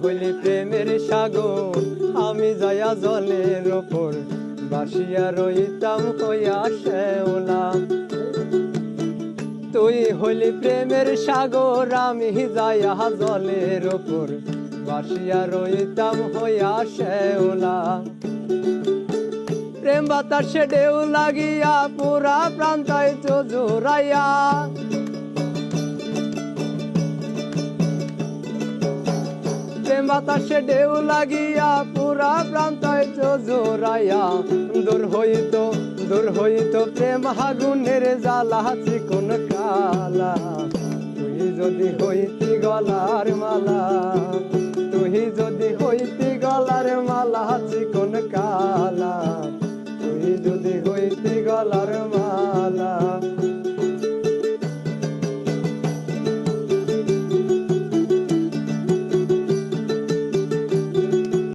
হইলি প্রেমের সাগর, আমি যাইয়া জলের ওপর বাসিয়া রইতাম হইয়া শ্যাওলা। তুই হইলি প্রেমের সাগর, আমি যাইয়া জলের ওপর বাসিয়া রইতাম হইয়া শ্যাওলা। প্রেম বাতাসে ঢেউ লাগিয়া পুরা প্রান্তায় জোরাইয়া, প্রেম বাতাসে ঢেউ লাগিয়া পুরা প্রান্তায় জোরাইয়া। দূর হইতো প্রেম আগুনের জ্বালা চিকন কালা, তুই যদি হইতি গলার মালা।